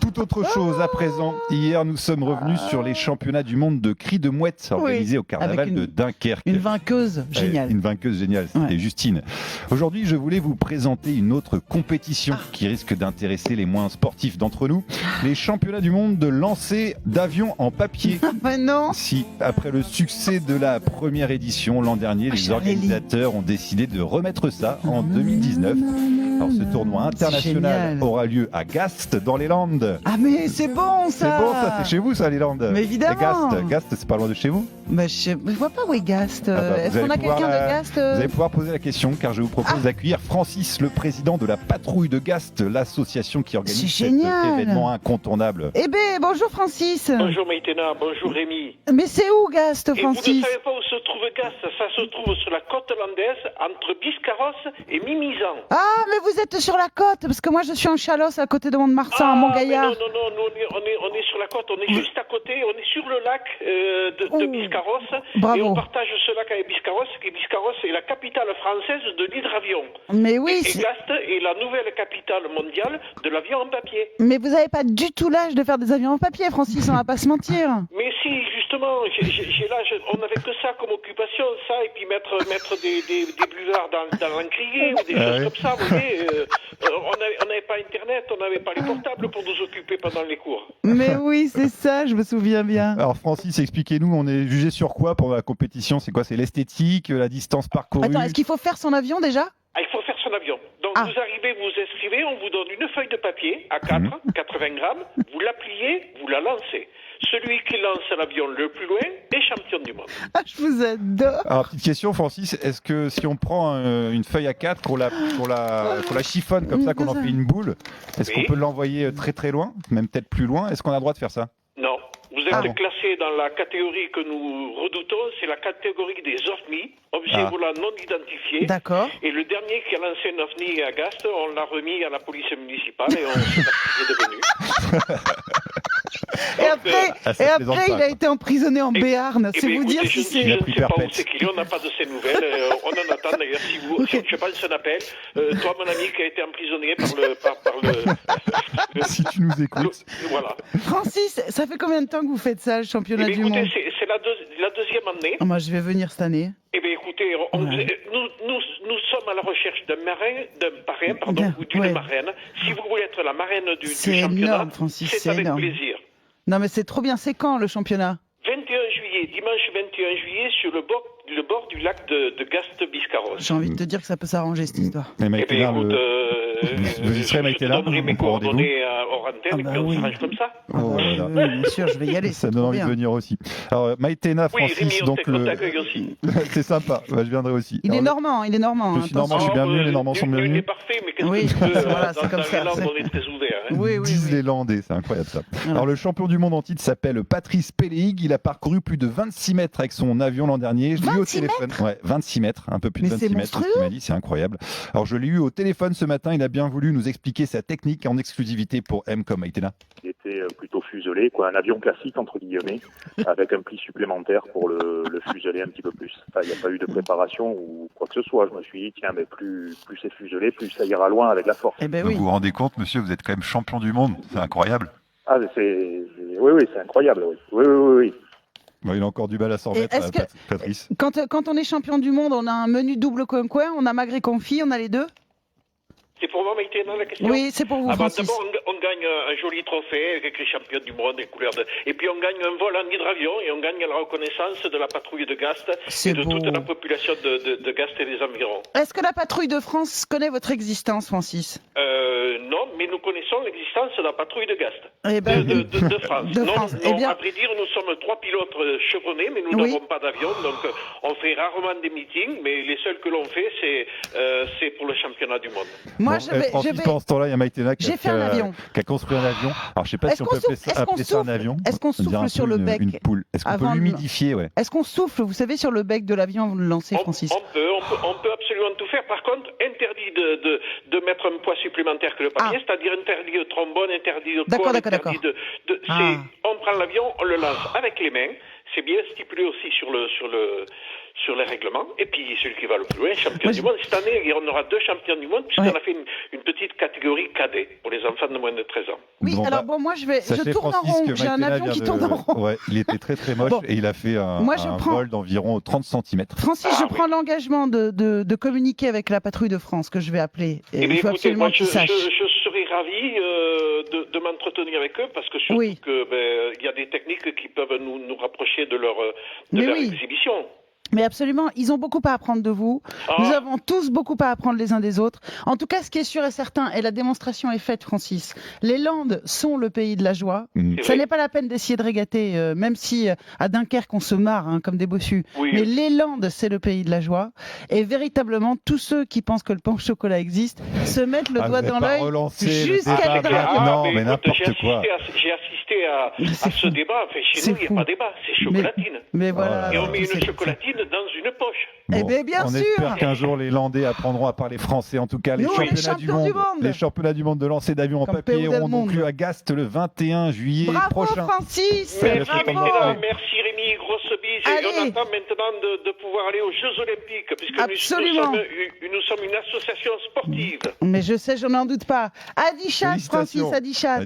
Tout autre chose à présent. Hier, nous sommes revenus sur les championnats du monde de cris de mouette organisés au carnaval de Dunkerque. Une vainqueuse géniale. Une vainqueuse géniale, c'était Justine. Aujourd'hui, je voulais vous présenter une autre compétition qui risque d'intéresser les moins sportifs d'entre nous. Les championnats du monde de lancer d'avions en papier. Mais non. Si, après le succès de la première édition l'an dernier, les organisateurs ont décidé de remettre ça en 2019. Alors, ce tournoi international aura lieu à Gast, dans les Landes. Ah mais c'est bon ça. C'est bon ça, c'est chez vous ça, les Landes. Mais évidemment. Gast, c'est pas loin de chez vous. Je vois pas où est Gast. Est-ce vous qu'on a allez quelqu'un de Gast Vous allez pouvoir poser la question car je vous propose d'accueillir Francis, le président de la patrouille de Gast, l'association qui organise cet événement incontournable. Eh ben bonjour Francis. Bonjour Maïtena, bonjour Rémi. Mais c'est où Gast, Francis? Et vous ne savez pas où se trouve Gast? Ça se trouve sur la côte landaise entre Biscarrosse et Mimizan. Ah mais vous êtes sur la côte parce que moi je suis en Chalosse à côté de Mont-de-Marsan à Montgaillard. Non, nous on est sur la côte, on est juste à côté, on est sur le lac de Biscarrosse. Bravo. Et on partage ce lac avec Biscarrosse, et Biscarrosse est la capitale française de l'hydravion. Mais oui. Et Gast est la nouvelle capitale mondiale de l'avion en papier. Mais vous n'avez pas du tout l'âge de faire des avions en papier, Francis, on va pas se mentir. Mais si, justement, j'ai l'âge, on n'avait que ça comme occupation, ça, et puis mettre des bluvards dans l'encrier ou des choses comme ça, vous voyez. On n'avait pas Internet, on n'avait pas les portables pour nous occuper pendant les cours. Mais oui, c'est ça, je me souviens bien. Alors Francis, expliquez-nous, on est jugé sur quoi pour la compétition? C'est quoi? C'est l'esthétique, la distance parcourue? Attends, est-ce qu'il faut faire son avion déjà? Il faut faire son avion. Donc vous arrivez, vous vous inscrivez, on vous donne une feuille de papier à 80 grammes, vous la pliez, vous la lancez. Celui qui lance l'avion le plus loin est champion du monde. Ah, je vous adore. Alors, petite question, Francis, est-ce que si on prend une feuille A4, qu'on la chiffonne comme ça, qu'on en fait une boule, est-ce qu'on peut l'envoyer très très loin, même peut-être plus loin? Est-ce qu'on a le droit de faire ça? Non. Vous êtes classé dans la catégorie que nous redoutons, c'est la catégorie des OVNI, objets volants non identifiés. D'accord. Et le dernier qui a lancé un OVNI à Gast, on l'a remis à la police municipale et on sait pas ce qu'il est devenu. Et après, il a été emprisonné en Béarn. C'est vous dire si c'est... Je ne sais pas où c'est qu'il est, on n'a pas de ses nouvelles. On en attend d'ailleurs. Si vous, je pense un appel. Toi, mon ami, qui a été emprisonné par le si tu nous écoutes. Voilà. Francis, ça fait combien de temps que vous faites ça, le championnat du monde? C'est la deuxième année. Oh, moi, je vais venir cette année. Eh bien, écoutez, nous sommes à la recherche d'un parrain, ou d'une marraine. Si vous voulez être la marraine du championnat, énorme, Francis, c'est avec plaisir. Non, mais c'est trop bien. C'est quand, le championnat? 21 juillet, dimanche 21 juillet, sur le bord du lac de Gast-Biscarrosse. J'ai envie de te dire que ça peut s'arranger, cette histoire. Mais Maïtena, vous y serez, Maïtena? Je donnerai mes coordonnées hors antenne, et puis on s'arrange comme ça. Oui, bien sûr, je vais y aller. Ça me donne envie de venir aussi. Alors, Maïtena, Francis, Rémi, donc on t'accueille aussi. c'est sympa, je viendrai aussi. Il est normand. Je suis normand, je suis bienvenu, les Normands sont bienvenus. Il est parfait, mais qu'est-ce que tu veux? Dans les Landes, on est très ouverts. Disent les Landais, c'est incroyable ça. Alors, le champion du monde en titre s'appelle Patrice Pelleig. Il a parcouru plus de 26 mètres avec son avion l'an dernier. Je l'ai eu au téléphone. Ouais, 26 mètres, un peu plus de 26 mètres, c'est ce qu'il m'a dit, c'est incroyable. Alors, je l'ai eu au téléphone ce matin. Il a bien voulu nous expliquer sa technique en exclusivité pour M comme Maïtena. Il était plutôt fuselé, un avion classique entre guillemets, avec un pli supplémentaire pour le fuseler un petit peu plus. Enfin, il n'y a pas eu de préparation ou quoi que ce soit. Je me suis dit, tiens, mais plus c'est fuselé, plus ça ira loin avec la force. Vous vous rendez compte, monsieur, vous êtes quand même champion du monde, c'est incroyable. Ah, oui, c'est incroyable, oui. Bon, il a encore du mal à s'en remettre, Patrice. Quand on est champion du monde, on a un menu double coin, on a magret confit, on a les deux? C'est pour moi, Maïtena, la question? Oui, c'est pour vous, Francis. D'abord, on gagne un joli trophée avec les champions du monde, les couleurs et puis on gagne un vol en hydravion et on gagne la reconnaissance de la patrouille de Gast et de toute la population de Gast et des environs. Est-ce que la patrouille de France connaît votre existence, Francis? Non, mais nous connaissons l'existence de la patrouille de Gast. De France. De France. Non, à vrai dire, nous sommes 3 pilotes chevronnés, mais nous n'avons pas d'avion, donc on fait rarement des meetings, mais les seuls que l'on fait, c'est pour le championnat du monde. Moi, Francis, pendant ce temps-là, il y a Maïtena qui a construit un avion. Alors, je ne sais pas si on peut appeler ça un avion. Est-ce qu'on souffle sur le bec? Une poule. Est-ce qu'on peut l'humidifier? Est-ce qu'on souffle, vous savez, sur le bec de l'avion avant de le lancer, Francis? On peut absolument tout faire. Par contre, interdit de mettre un poids supplémentaire que le papier, c'est-à-dire interdit de trombone, interdit de corps, interdit on prend l'avion, on le lance avec les mains. C'est bien stipulé aussi sur sur les règlements, et puis celui qui va le plus loin, champion du monde. Cette année, on aura 2 champions du monde, puisqu'on a fait une petite catégorie cadet pour les enfants de moins de 13 ans. Oui, Bon, alors bon, moi je tourne en rond, j'ai un avion qui tourne en rond. Ouais, il était très très moche et il a fait un vol d'environ 30 cm. Francis, je prends l'engagement de communiquer avec la patrouille de France que je vais appeler. Et il faut absolument qu'ils sachent. Je serais ravi de m'entretenir avec eux, parce que surtout il y a des techniques qui peuvent nous rapprocher de leur exhibition. Mais absolument, ils ont beaucoup à apprendre de vous. Nous avons tous beaucoup à apprendre les uns des autres. En tout cas, ce qui est sûr et certain, et la démonstration est faite, Francis, les Landes sont le pays de la joie. Ça n'est pas la peine d'essayer de régater, même si à Dunkerque on se marre comme des bossus. Oui. Mais les Landes, c'est le pays de la joie. Et véritablement, tous ceux qui pensent que le pain au chocolat existe se mettent le doigt dans l'œil jusqu'à l'état. Non, mais n'importe quoi. J'ai assisté à ce débat. Enfin, chez nous, il n'y a pas de débat, c'est chocolatine. Mais voilà. Et on met une chocolatine dans une poche. Bon, bien on sûr. espère qu'un jour les Landais apprendront à parler français. En tout cas, les championnats du monde de lancer d'avion en papier auront donc lieu à Gast le 21 juillet prochain. Bravo Francis. Merci Rémi, grosse bise. Et on attend maintenant de pouvoir aller aux Jeux Olympiques, puisque nous sommes une association sportive. Mais je sais, je n'en doute pas. Adichat, Francis, Adichat.